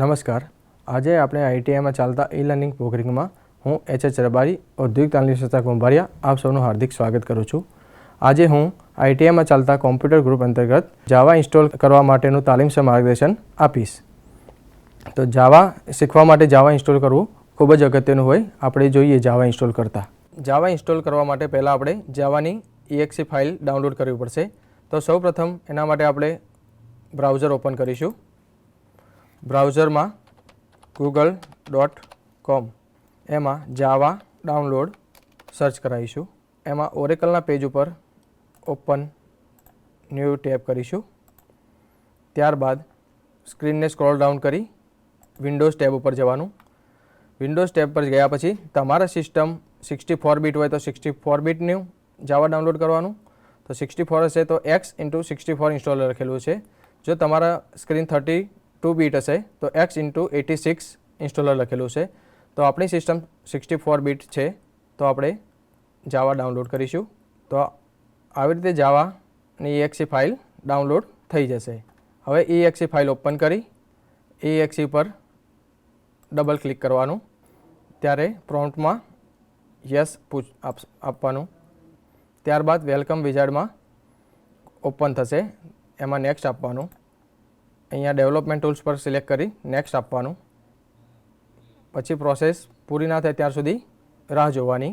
નમસ્કાર. આજે આપણે આઈટીઆઈમાં ચાલતા ઈ-લર્નિંગ પ્રોગ્રામમાં હું એચ.એચ. રબારી, ઔદ્યોગિક તાલીમ સંસ્થા કુંભારિયા આપ સૌનું હાર્દિક સ્વાગત કરું છું. આજે હું આઈટીઆઈમાં ચાલતા કોમ્પ્યુટર ગ્રુપ અંતર્ગત જાવા ઇન્સ્ટોલ કરવા માટેનું તાલીમસર માર્ગદર્શન આપીશ. તો જાવા શીખવા માટે જાવા ઇન્સ્ટોલ કરવું ખૂબ જ અગત્યનું હોય. આપણે જોઈએ જાવા ઇન્સ્ટોલ કરતાં. જાવા ઇન્સ્ટોલ કરવા માટે પહેલાં આપણે જાવાની exe ફાઇલ ડાઉનલોડ કરવી પડશે. તો સૌપ્રથમ એના માટે આપણે બ્રાઉઝર ઓપન કરીશું. બ્રાઉઝરમાં google.com એમાં જાવા ડાઉનલોડ સર્ચ કરાવીશું. એમાં ઓરેકલના પેજ ઉપર ઓપન ન્યૂ ટેપ કરીશું. ત્યારબાદ સ્ક્રીનને સ્ક્રોલ ડાઉન કરી વિન્ડોઝ ટેબ ઉપર જવાનું. વિન્ડોઝ ટેબ પર ગયા પછી તમારા સિસ્ટમ 64 બીટ હોય તો 64 બીટનું જાવા ડાઉનલોડ કરવાનું. તો 64 હશે તો x/64 ઇન્સ્ટોલર લખેલું છે. જો તમારા સ્ક્રીન 32 બીટ હશે તો x/86 ઇન્સ્ટોલર લખેલું છે. તો આપણી સિસ્ટમ 64 બીટ છે તો આપણે જાવા ડાઉનલોડ કરીશું. તો આવી રીતે જાવાની exe ફાઇલ ડાઉનલોડ થઈ જશે. હવે exe ફાઇલ ઓપન કરી exe પર ડબલ ક્લિક કરવાનું. ત્યારે પ્રોમ્પ્ટમાં યસ આપવાનું. ત્યારબાદ વેલકમ વિઝાર્ડમાં ઓપન થશે. એમાં નેક્સ્ટ આપવાનું. અહીંયા ડેવલપમેન્ટ ટૂલ્સ પર સિલેક્ટ કરી નેક્સ્ટ આપવાનું. પછી પ્રોસેસ પૂરી ના થાય ત્યાર સુધી રાહ જોવાની.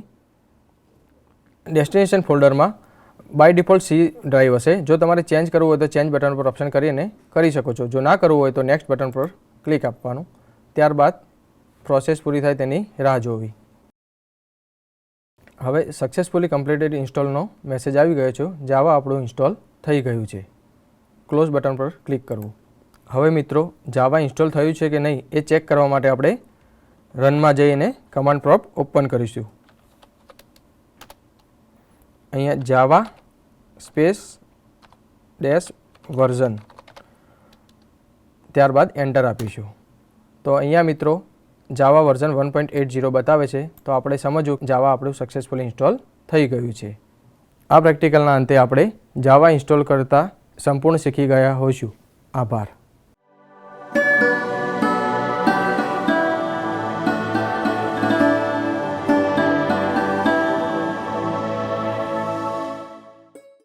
ડેસ્ટિનેશન ફોલ્ડરમાં બાય ડિફોલ્ટ સી ડ્રાઈવ હશે. જો તમારે ચેન્જ કરવું હોય તો ચેન્જ બટન પર ઓપ્શન કરીને કરી શકો છો. જો ના કરવું હોય તો નેક્સ્ટ બટન પર ક્લિક આપવાનું. ત્યારબાદ પ્રોસેસ પૂરી થાય તેની રાહ જોવી. હવે સક્સેસફુલી કમ્પ્લીટેડ ઇન્સ્ટોલનો મેસેજ આવી ગયો છે. જાવા આપણું ઇન્સ્ટોલ થઈ ગયું છે. ક્લોઝ બટન પર ક્લિક કરવું. હવે મિત્રો જાવા ઇન્સ્ટોલ થયું છે કે નહીં એ ચેક કરવા માટે આપણે રનમાં જઈને કમાન્ડ પ્રોમ્પ્ટ ઓપન કરીશું. અહીંયા જાવા સ્પેસ ડેશ વર્ઝન ત્યારબાદ એન્ટર આપીશું. તો અહીંયા મિત્રો જાવા વર્ઝન 1.80 બતાવે છે. તો આપણે સમજવું જાવા આપણું સક્સેસફુલી ઇન્સ્ટોલ થઈ ગયું છે. આ પ્રેક્ટિકલના અંતે આપણે જાવા ઇન્સ્ટોલ કરતાં સંપૂર્ણ શીખી ગયા હોઈશું. આભાર.